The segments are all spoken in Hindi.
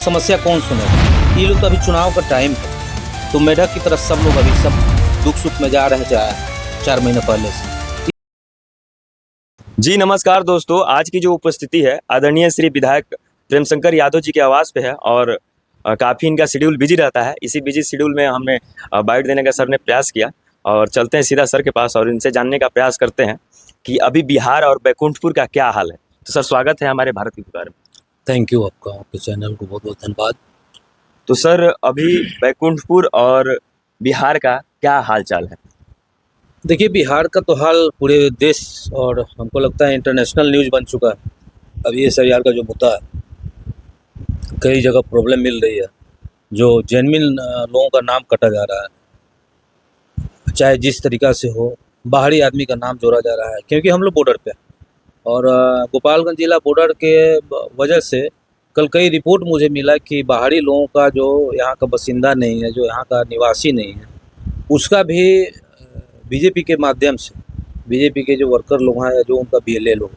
समस्या कौन सुनेगा। ये लोग तो अभी चुनाव का टाइम है, तो मेढक की तरह सब लोग अभी सब दुख सुख में जा रहे हैं 4 महीने पहले से। जी नमस्कार दोस्तों, आज की जो उपस्थिति है आदरणीय श्री विधायक प्रेमशंकर यादव जी के आवास पे है और काफ़ी इनका शेड्यूल बिजी रहता है। इसी बिजी शेड्यूल में हमने बाइट देने का सर ने प्रयास किया और चलते हैं सीधा सर के पास और इनसे जानने का प्रयास करते हैं कि अभी बिहार और बैकुंठपुर का क्या हाल है। तो सर स्वागत है हमारे भारत की पुकार में। थैंक यू, आपके चैनल को बहुत बहुत धन्यवाद। तो सर अभी बैकुंठपुर और बिहार का क्या हाल चाल है? देखिए, बिहार का तो हाल पूरे देश और हमको लगता है इंटरनेशनल न्यूज़ बन चुका है। अभी SIR का जो मुद्दा है, कई जगह प्रॉब्लम मिल रही है, जो जेन्युइन लोगों का नाम कटा जा रहा है, चाहे जिस तरीक़ा से हो, बाहरी आदमी का नाम जोड़ा जा रहा है, क्योंकि हम लोग बॉर्डर पे हैं और गोपालगंज जिला बॉर्डर के वजह से कल कई रिपोर्ट मुझे मिला कि बाहरी लोगों का जो यहाँ का बासिंदा नहीं है, जो यहाँ का निवासी नहीं है, उसका भी बीजेपी के माध्यम से, बीजेपी के जो वर्कर लोग हैं या जो उनका BLA लोग,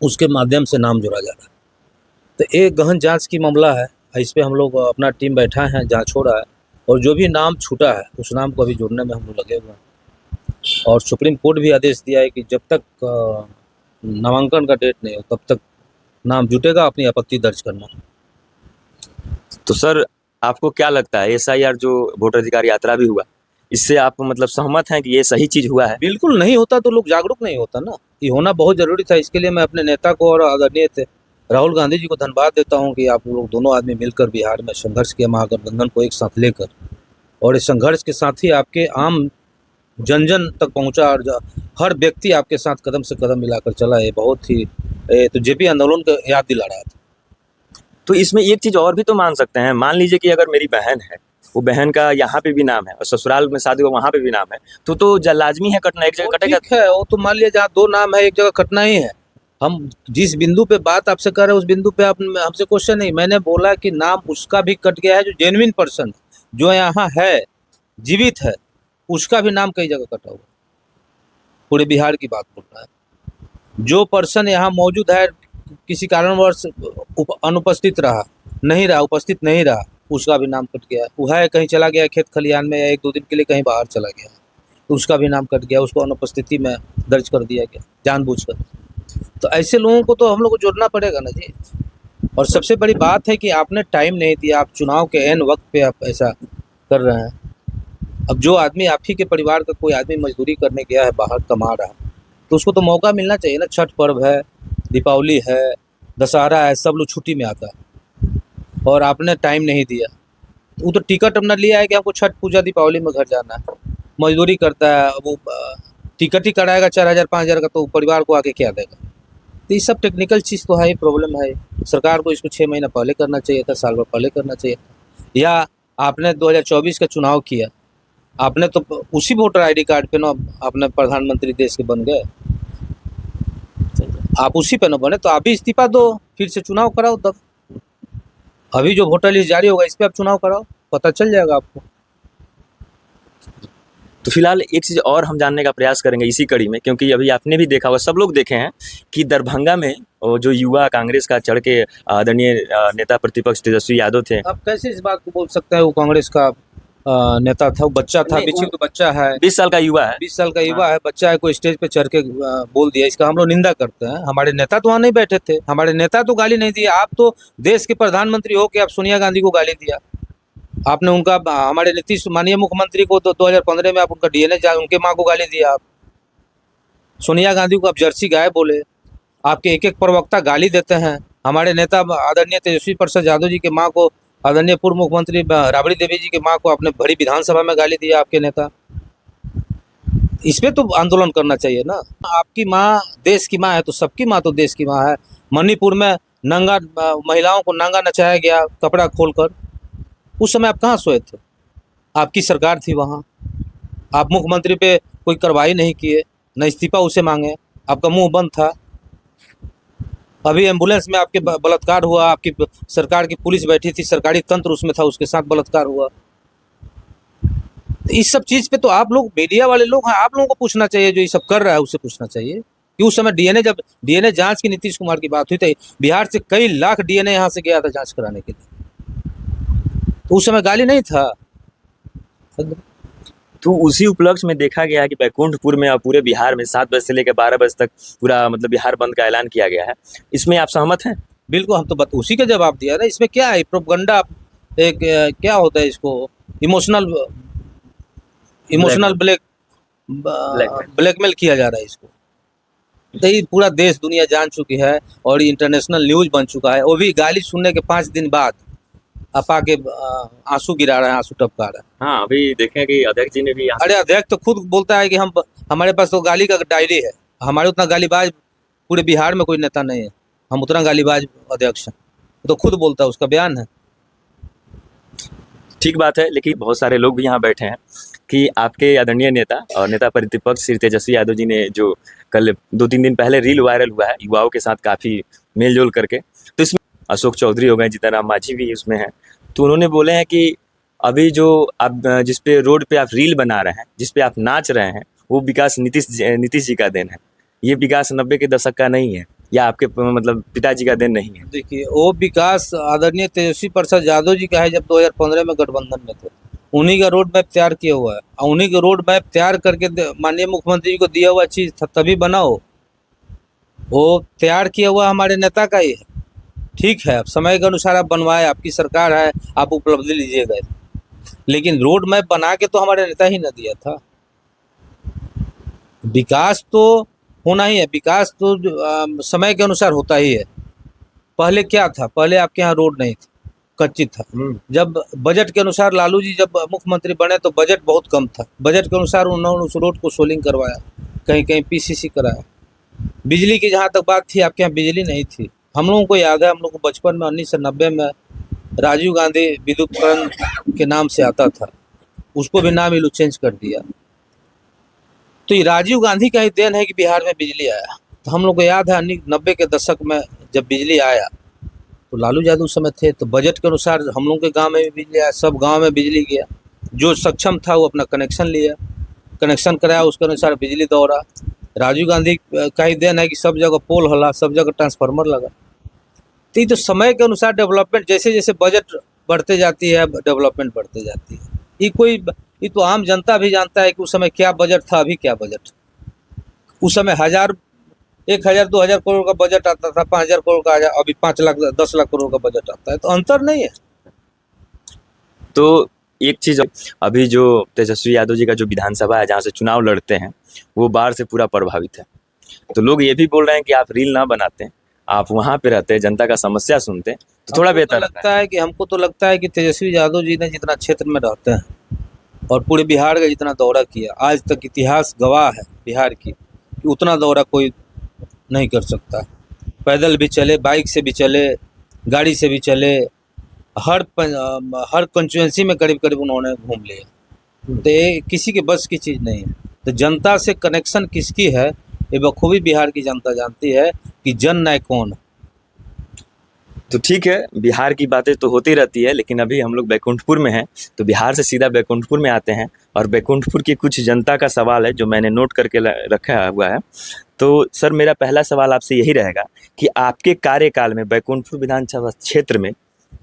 उसके माध्यम से नाम जोड़ा जा रहा है। तो एक गहन जांच की मामला है, इस पे हम लोग अपना टीम बैठा है, जांच हो रहा है और जो भी नाम छूटा है उस नाम को अभी जोड़ने में हम लोग लगे हुए हैं। और सुप्रीम कोर्ट भी आदेश दिया है कि जब तक नामांकन का डेट नहीं हो तब तक नाम जुटेगा, अपनी आपत्ति दर्ज करना। तो सर आपको क्या लगता है SIR जो वोटर अधिकार यात्रा भी हुआ, इससे आप मतलब सहमत हैं कि ये सही चीज़ हुआ है? बिल्कुल नहीं होता तो लोग जागरूक नहीं होता ना, ये होना बहुत ज़रूरी था। इसके लिए मैं अपने नेता को और आदरणीय राहुल गांधी जी को धन्यवाद देता हूं कि आप लोग दोनों आदमी मिलकर बिहार में संघर्ष किया, महागठबंधन को एक साथ लेकर, और इस संघर्ष के साथ ही आपके आम जन जन तक पहुंचा और हर व्यक्ति आपके साथ कदम से कदम मिलाकर चला। ये बहुत ही तो JP आंदोलन को याद दिला रहा था। तो इसमें एक चीज़ और भी तो मान सकते हैं, मान लीजिए कि अगर मेरी बहन है, वो बहन का यहाँ पे भी नाम है और ससुराल में शादी हुआ वहाँ पे भी नाम है, तो लाजमी है कटना, एक जगह कटेगा। ठीक है, वो तो मान लिया जहाँ 2 नाम है एक जगह कटना ही है। हम जिस बिंदु पे बात आपसे कर रहे हैं उस बिंदु पे आप हमसे क्वेश्चन नहीं, मैंने बोला कि नाम उसका भी कट गया है जो जेन्युइन पर्सन जो यहाँ है, जीवित है, उसका भी नाम कई जगह कटा हुआ। पूरे बिहार की बात बोल रहा है। जो पर्सन यहाँ मौजूद है, किसी कारणवश अनुपस्थित रहा, नहीं रहा, उपस्थित नहीं रहा, उसका भी नाम कट गया। वो है कहीं चला गया खेत खलिहान में या 1-2 दिन के लिए कहीं बाहर चला गया, तो उसका भी नाम कट गया, उसको अनुपस्थिति में दर्ज कर दिया गया जानबूझकर। तो ऐसे लोगों को तो हम लोग को जोड़ना पड़ेगा ना जी। और सबसे बड़ी बात है कि आपने टाइम नहीं दिया, आप चुनाव के ऐन वक्त पे आप ऐसा कर रहे हैं। अब जो आदमी आप ही के परिवार का कोई आदमी मजदूरी करने गया है, बाहर कमा रहा है, तो उसको तो मौका मिलना चाहिए ना। छठ पर्व है, दीपावली है, दशहरा है, सब लोग छुट्टी में आता है और आपने टाइम नहीं दिया। वो तो टिकट अपना लिया है कि आपको छठ पूजा दीपावली में घर जाना है, मजदूरी करता है, वो टिकट ही कराएगा 4,000-5,000 का, तो परिवार को आके क्या देगा। तो ये सब टेक्निकल चीज़ तो है, ही प्रॉब्लम है। सरकार को इसको 6 महीना पहले करना चाहिए था, साल भर पहले करना चाहिए था। या आपने 2024 का चुनाव किया, आपने तो उसी वोटर ID कार्ड पे ना अपने प्रधानमंत्री देश के बन गए, आप उसी पे ना बने तो आप भी इस्तीफा दो, फिर से चुनाव कराओ। तब अभी जो वोटर लिस्ट जारी होगा इस पे आप चुनाव कराओ, पता चल जाएगा आपको। तो फिलहाल एक चीज़ और हम जानने का प्रयास करेंगे इसी कड़ी में, क्योंकि अभी आपने भी देखा होगा, सब लोग देखे हैं कि दरभंगा में जो युवा कांग्रेस का चढ़ के आदरणीय नेता प्रतिपक्ष तेजस्वी यादव थे। आप कैसे इस बात को बोल सकते हैं वो कांग्रेस का नेता था? वो बच्चा था, विचित्र बच्चा है, 20 साल का युवा है, 20 साल का युवा है, बच्चा है, कोई स्टेज पे चढ़ के बोल दिया, इसका हम लोग निंदा करते हैं। हमारे नेता तो वहाँ नहीं बैठे थे, हमारे नेता तो गाली नहीं दिया। आप तो देश के प्रधानमंत्री हो के आप सोनिया गांधी को गाली दिया। आपने उनका, हमारे नीतीश माननीय मुख्यमंत्री को तो 2015 में आप उनका DNA उनके माँ को गाली दिया। आप सोनिया गांधी को आप जर्सी गाय बोले। आपके एक प्रवक्ता गाली देते हैं। हमारे नेता आदरणीय तेजस्वी प्रसाद यादव जी के माँ को, आदरणीय पूर्व मुख्यमंत्री राबड़ी देवी जी की माँ को आपने बड़ी विधानसभा में गाली दिया, आपके नेता। इस पे तो आंदोलन करना चाहिए ना। आपकी माँ देश की माँ है तो सबकी माँ तो देश की माँ है। मणिपुर में नंगा महिलाओं को नंगा नचाया गया कपड़ा खोलकर, उस समय आप कहाँ सोए थे? आपकी सरकार थी वहाँ, आप मुख्यमंत्री पे कोई कार्रवाई नहीं किए, न इस्तीफा उसे मांगे, आपका मुंह बंद था। अभी एम्बुलेंस में आपके बलात्कार हुआ, आपकी सरकार की पुलिस बैठी थी, सरकारी तंत्र उसमें था, उसके साथ बलात्कार हुआ। तो इस सब चीज़ पे तो आप लोग मीडिया वाले लोग हैं, आप लोगों को पूछना चाहिए, जो ये सब कर रहा है उसे पूछना चाहिए कि उस समय जब DNA जांच की नीतीश कुमार की बात हुई थी, बिहार से कई लाख DNA यहाँ से गया था जांच कराने के लिए। उस समय गाली नहीं था। तो उसी उपलक्ष्य में देखा गया है कि बैकुंठपुर में और पूरे बिहार में 7 बजे से लेकर 12 बजे तक पूरा मतलब बिहार बंद का ऐलान किया गया है। इसमें आप सहमत हैं? बिल्कुल, हम तो उसी का जवाब दिया ना। इसमें क्या है, प्रोपगंडा। एक क्या होता है इसको, इमोशनल इमोशनल ब्लैकमेल। ब्लैकमेल किया जा रहा है इसको। तो ये पूरा देश दुनिया जान चुकी है और इंटरनेशनल न्यूज बन चुका है। वो भी गाली सुनने के 5 दिन बाद आप आके आंसू गिरा रहा है, आंसू टपका रहा है। हाँ, अभी देखें कि अध्यक्ष जी ने भी अरे अध्यक्ष तो खुद बोलता है कि हमारे पास तो गाली का डायरी है। हमारे उतना गालीबाज पूरे बिहार में कोई नेता नहीं है, हम उतना गालीबाज अध्यक्ष हैं। तो खुद बोलता है, उसका बयान है। ठीक बात है, लेकिन बहुत सारे लोग भी यहाँ बैठे हैं कि आपके आदरणीय नेता और नेता प्रतिपक्ष श्री तेजस्वी यादव जी ने जो कल 2-3 दिन पहले रील वायरल हुआ है युवाओं के साथ काफ़ी मेल जोल करके, तो इसमें अशोक चौधरी हो गए, जीतन मांझी भी उसमें हैं। तो उन्होंने बोले हैं कि अभी जो आप जिस पे रोड पे आप रील बना रहे हैं, जिस पे आप नाच रहे हैं, वो विकास नीतीश जी का देन है। ये विकास 90 के दशक का नहीं है, या आपके मतलब पिताजी का देन नहीं है। देखिए, वो विकास आदरणीय तेजस्वी प्रसाद यादव जी का है, जब 2015 में गठबंधन में थे। उन्हीं का रोड मैप तैयार किया हुआ है, और उन्हीं का रोड मैप तैयार करके माननीय मुख्यमंत्री जी को दिया हुआ चीज था, तभी बना हो। वो तैयार किया हुआ हमारे नेता का ही है। ठीक है, अब समय के अनुसार आप बनवाए, आपकी सरकार है, आप उपलब्धि लीजिएगा, लेकिन रोड मैप बना के तो हमारे नेता ही न दिया था। विकास तो होना ही है, विकास तो समय के अनुसार होता ही है। पहले क्या था, पहले आपके यहाँ रोड नहीं थी, कच्ची था। जब बजट के अनुसार लालू जी जब मुख्यमंत्री बने तो बजट बहुत कम था। बजट के अनुसार उन्होंने उस रोड को सोलिंग करवाया, कहीं कहीं पीसीसी कराया। बिजली की जहाँ तक बात थी, आपके यहाँ बिजली नहीं थी। हम लोगों को याद है, हम लोग को बचपन में 1990 में राजीव गांधी विद्युतीकरण के नाम से आता था, उसको भी नाम ही चेंज कर दिया। तो ये राजीव गांधी का ही देन है कि बिहार में बिजली आया। तो हम लोग को याद है 90 के दशक में जब बिजली आया तो लालू यादव उस समय थे, तो बजट के अनुसार हम लोग के गांव में भी बिजली आया, सब गांव में बिजली गया। जो सक्षम था वो अपना कनेक्शन लिया, कनेक्शन कराया, उसके अनुसार बिजली दौड़ा। राजीव गांधी का ही देन है कि सब जगह पोल हला, सब जगह ट्रांसफार्मर लगा। तो ये तो समय के अनुसार डेवलपमेंट, जैसे जैसे बजट बढ़ते जाती है, डेवलपमेंट बढ़ते जाती है। ये तो आम जनता भी जानता है कि उस समय क्या बजट था, अभी क्या बजट। उस समय 1,000 2,000 करोड़ का बजट आता था, 5,000 करोड़ का अभी 5 लाख 10 लाख करोड़ का बजट आता है, तो अंतर नहीं है। तो एक चीज, अभी जो तेजस्वी यादव जी का जो विधानसभा है जहाँ से चुनाव लड़ते हैं, वो बाढ़ से पूरा प्रभावित है। तो लोग ये भी बोल रहे हैं कि आप रील ना बनाते, आप वहाँ पे रहते, जनता का समस्या सुनते, तो थोड़ा बेहतर लगता है कि हमको तो लगता है कि तेजस्वी यादव जी ने जितना क्षेत्र में रहते हैं और पूरे बिहार का जितना दौरा किया, आज तक इतिहास गवाह है बिहार की कि उतना दौरा कोई नहीं कर सकता। पैदल भी चले, बाइक से भी चले, गाड़ी से भी चले, हर कंस्टिट्यूंसी में करीब करीब उन्होंने घूम लिया। तो ये किसी के बस की चीज़ नहीं है। तो जनता से कनेक्शन किसकी है, ये बखूबी बिहार की जनता जानती है कि जन नायक कौन है। तो ठीक है, बिहार की बातें तो होती रहती है, लेकिन अभी हम लोग बैकुंठपुर में हैं, तो बिहार से सीधा बैकुंठपुर में आते हैं। और बैकुंठपुर की कुछ जनता का सवाल है जो मैंने नोट करके रखा हुआ है। तो सर, मेरा पहला सवाल आपसे यही रहेगा कि आपके कार्यकाल में बैकुंठपुर विधानसभा क्षेत्र में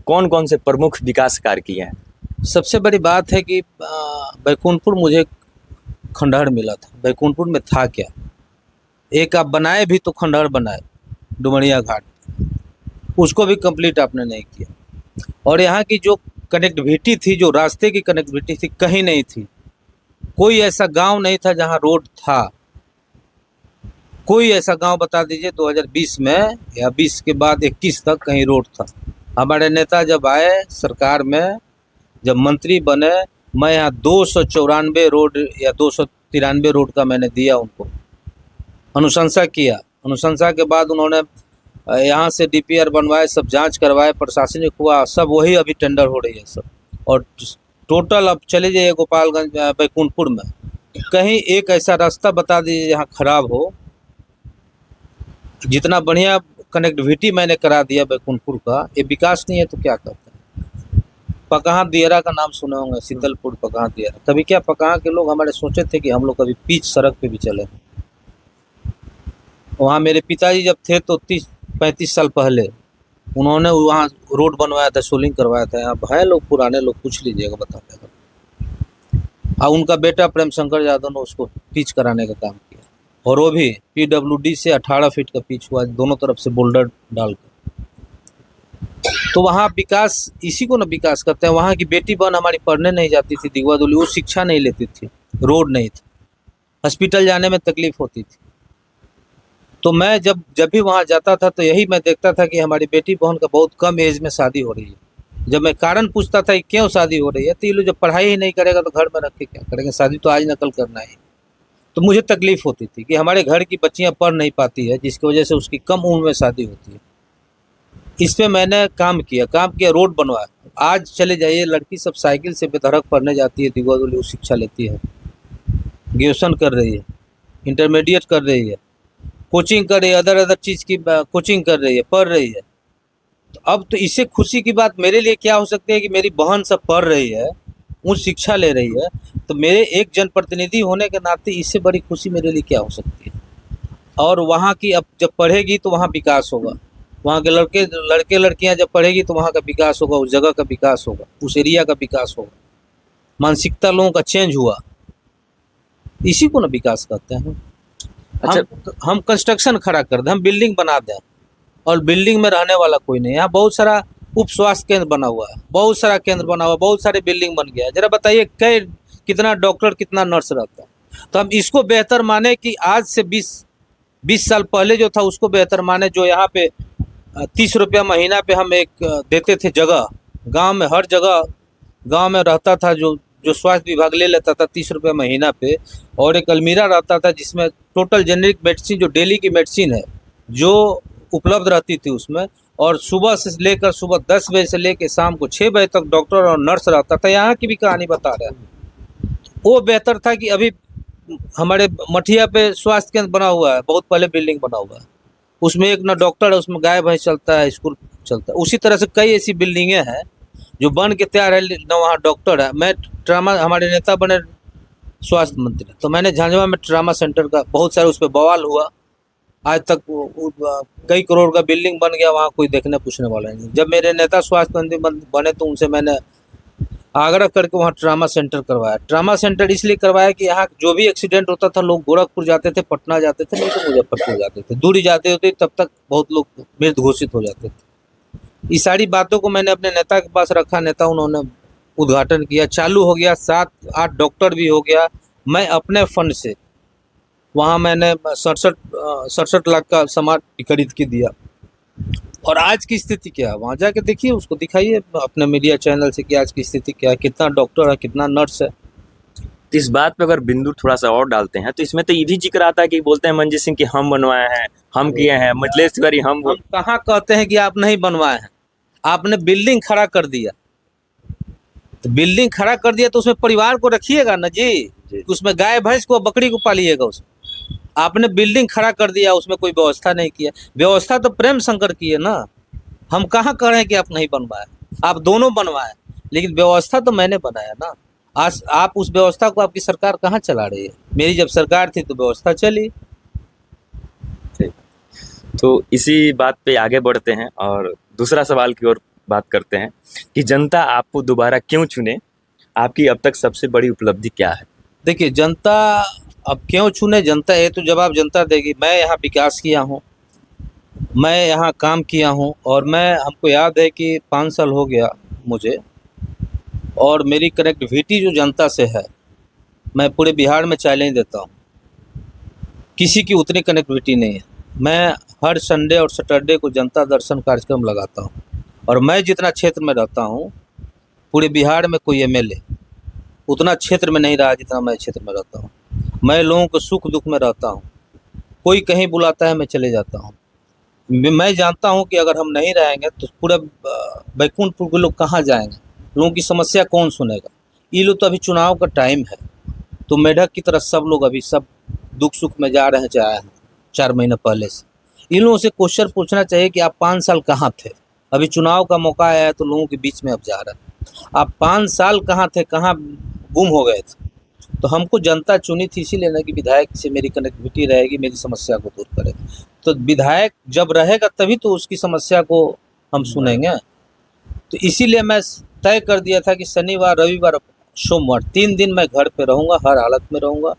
कौन कौन से प्रमुख विकास कार्य किए हैं? सबसे बड़ी बात है कि बैकुंठपुर मुझे खंडहर मिला था। बैकुंठपुर में था क्या, एक आप बनाए भी तो खंडहर बनाए डुमरिया घाट, उसको भी कंप्लीट आपने नहीं किया। और यहाँ की जो कनेक्टिविटी थी, जो रास्ते की कनेक्टिविटी थी, कहीं नहीं थी। कोई ऐसा गांव नहीं था जहां रोड था। कोई ऐसा गांव बता दीजिए 2020 में या 20 के बाद 21 तक कहीं रोड था। हमारे नेता जब आए सरकार में, जब मंत्री बने, मैं यहाँ 294 रोड या 293 रोड का मैंने दिया उनको, अनुशंसा किया। अनुशंसा के बाद उन्होंने यहाँ से डीपीआर बनवाए, सब जांच करवाए, प्रशासनिक हुआ, सब वही अभी टेंडर हो रही है सब। और टोटल अब चले जाइए गोपालगंज बैकुंठपुर में, कहीं एक ऐसा रास्ता बता दीजिए जहाँ खराब हो। जितना बढ़िया कनेक्टिविटी मैंने करा दिया बैकुंठपुर का, ये विकास नहीं है तो क्या करते हैं। पकहा दियरा का नाम सुने होंगे, शीतलपुर पकहा दियरा। कभी क्या पकहा के लोग हमारे सोचे थे कि हम लोग कभी पिच सड़क पे भी चले। वहाँ मेरे पिताजी जब थे तो 30-35 साल पहले उन्होंने वहाँ रोड बनवाया था, सोलिंग करवाया था। यहाँ है लोग, पुराने लोग, पूछ लीजिएगा, बता देगा। हाँ, उनका बेटा प्रेम शंकर यादव ने उसको पिच कराने का काम किया, और वो भी PWD से 18 फीट का पिच हुआ, दोनों तरफ से बोल्डर डालकर। तो वहाँ विकास, इसी को ना विकास करते हैं। वहाँ की बेटी बहन हमारी पढ़ने नहीं जाती थी दिगवा दुली, वो शिक्षा नहीं लेती थी, रोड नहीं था, हॉस्पिटल जाने में तकलीफ होती थी। तो मैं जब भी वहाँ जाता था तो यही मैं देखता था कि हमारी बेटी बहन का बहुत कम एज में शादी हो रही है। जब मैं कारण पूछता था कि क्यों शादी हो रही है, तो ये लोग जब पढ़ाई ही नहीं करेगा तो घर में रख के क्या करेंगे, शादी तो आज न कल करना है। तो मुझे तकलीफ होती थी कि हमारे घर की बच्चियाँ पढ़ नहीं पाती है, जिसकी वजह से उसकी कम उम्र में शादी होती है। इस पे मैंने काम किया, रोड बनवाया। आज चले जाइए, लड़की सब साइकिल से बेधड़क पढ़ने जाती है, दिगवा दुली शिक्षा लेती है, ग्रेजुएशन कर रही है, इंटरमीडिएट कर रही है, कोचिंग कर रही है, अदर चीज़ की कोचिंग कर रही है, पढ़ रही है। तो अब तो इससे खुशी की बात मेरे लिए क्या हो सकती है कि मेरी बहन सब पढ़ रही है, उच्च शिक्षा ले रही है, तो मेरे एक जनप्रतिनिधि होने के नाते इससे बड़ी खुशी मेरे लिए क्या हो सकती है। और वहाँ की अब जब पढ़ेगी तो वहाँ विकास होगा, वहाँ के लड़के लड़कियाँ जब पढ़ेगी तो वहाँ का विकास होगा, उस जगह का विकास होगा, उस एरिया का विकास होगा, मानसिकता लोगों का चेंज हुआ, इसी को ना विकास कहते हैं। हम कंस्ट्रक्शन खड़ा कर दें, हम बिल्डिंग बना दें, और बिल्डिंग में रहने वाला कोई नहीं। यहाँ बहुत सारा उप स्वास्थ्य केंद्र बना हुआ है, बहुत सारा केंद्र बना हुआ है, बहुत सारे बिल्डिंग बन गया है। जरा बताइए कितना डॉक्टर, कितना नर्स रहता है। तो हम इसको बेहतर माने कि आज से 20 साल पहले जो था उसको बेहतर माने, जो यहाँ पे 30 रुपया महीना पे हम एक देते थे जगह, गांव में हर जगह गांव में रहता था, जो स्वास्थ्य विभाग ले लेता था 30 रुपये महीना पे, और एक अलमीरा रहता था जिसमें टोटल जेनरिक मेडिसिन, जो डेली की मेडिसिन है, जो उपलब्ध रहती थी उसमें। और सुबह से लेकर सुबह 10 बजे से लेकर शाम को 6 बजे तक डॉक्टर और नर्स रहता था। यहाँ की भी कहानी बता रहे हैं, वो बेहतर था कि अभी हमारे मठिया पे स्वास्थ्य केंद्र बना हुआ है, बहुत पहले बिल्डिंग बना हुआ है, उसमें एक ना डॉक्टर है, उसमें गाय भैंस चलता है, स्कूल चलता है। उसी तरह से कई ऐसी बिल्डिंगें हैं जो बन के तैयार है, न वहाँ डॉक्टर है। मैं ट्रामा, हमारे नेता बने स्वास्थ्य मंत्री, तो मैंने झांझवा में ट्रामा सेंटर का बहुत सारे उस पर बवाल हुआ, आज तक कई करोड़ का बिल्डिंग बन गया, वहाँ कोई देखने पूछने वाला नहीं। जब मेरे नेता स्वास्थ्य मंत्री बने तो उनसे मैंने आग्रह करके वहाँ ट्रामा सेंटर करवाया। ट्रामा सेंटर इसलिए करवाया कि यहाँ जो भी एक्सीडेंट होता था, लोग गोरखपुर जाते थे, पटना जाते थे, नहीं तो मुजफ्फरपुर जाते थे, दूरी जाते होते तब तक बहुत लोग मृत घोषित हो जाते थे। इस सारी बातों को मैंने अपने नेता के पास रखा, नेता उन्होंने उद्घाटन किया, चालू हो गया, 7-8 डॉक्टर भी हो गया। मैं अपने फंड से वहाँ मैंने 67 लाख का सामान खरीद के दिया। और आज की स्थिति क्या है, वहाँ जाके देखिए, उसको दिखाइए अपने मीडिया चैनल से कि आज की स्थिति क्या है, कितना डॉक्टर है, कितना नर्स है। तो इस बात पे अगर बिंदु थोड़ा सा और डालते हैं तो इसमें तो ये भी जिक्र आता है कि बोलते हैं मंजीत सिंह कि हम बनवाए हैं, हम किए हैं, मिथिलेश तिवारी हम कहाँ कहते हैं कि आप नहीं बनवाए हैं? आपने बिल्डिंग खड़ा कर दिया, तो बिल्डिंग खड़ा कर दिया तो उसमें परिवार को रखिएगा ना जी, उसमें गाय भैंस को, बकरी को पालिएगा। उसमें आपने बिल्डिंग खड़ा कर दिया, उसमें कोई व्यवस्था नहीं किया। व्यवस्था तो प्रेम शंकर की है ना, हम कहाँ कह रहे हैं कि आप नहीं बनवाए, आप दोनों बनवाए, लेकिन व्यवस्था तो मैंने बनाया ना। आज आप उस व्यवस्था को, आपकी सरकार कहाँ चला रही है? मेरी जब सरकार थी तो व्यवस्था चली। तो इसी बात पे आगे बढ़ते हैं और दूसरा सवाल की ओर बात करते हैं कि जनता आपको दोबारा क्यों चुने, आपकी अब तक सबसे बड़ी उपलब्धि क्या है? देखिए, जनता अब क्यों चुने, जनता ये तो जवाब जनता देगी। मैं यहाँ विकास किया हूँ, मैं यहाँ काम किया हूँ, और मैं, हमको याद है कि 5 साल हो गया मुझे, और मेरी कनेक्टिविटी जो जनता से है, मैं पूरे बिहार में चैलेंज देता हूँ, किसी की उतनी कनेक्टिविटी नहीं है। मैं हर संडे और सैटरडे को जनता दर्शन कार्यक्रम लगाता हूँ, और मैं जितना क्षेत्र में रहता हूँ, पूरे बिहार में कोई एमएलए उतना क्षेत्र में नहीं रहा जितना मैं क्षेत्र में रहता हूँ। मैं लोगों को सुख दुख में रहता हूँ, कोई कहीं बुलाता है मैं चले जाता हूँ। मैं जानता हूँ कि अगर हम नहीं रहेंगे तो पूरा बैकुंठपुर के लोग कहाँ जाएंगे, लोगों की समस्या कौन सुनेगा। ये लोग तो अभी चुनाव का टाइम है, तो मेढक की तरह सब लोग अभी सब दुख सुख में जा रहे हैं, चाहे हैं 4 महीने पहले से। इन लोगों से क्वेश्चन पूछना चाहिए कि आप 5 साल कहाँ थे, अभी चुनाव का मौका आया है तो लोगों के बीच में अब जा रहे हैं। आप 5 साल कहाँ थे, कहाँ गुम हो गए थे? तो हमको जनता चुनी थी इसीलिए ना कि विधायक से मेरी कनेक्टिविटी रहेगी, मेरी समस्या को दूर करेगा। तो विधायक जब रहेगा तभी तो उसकी समस्या को हम सुनेंगे। तो इसीलिए मैं तय कर दिया था कि शनिवार, रविवार, सोमवार 3 दिन मैं घर पे रहूँगा, हर हालत में रहूँगा।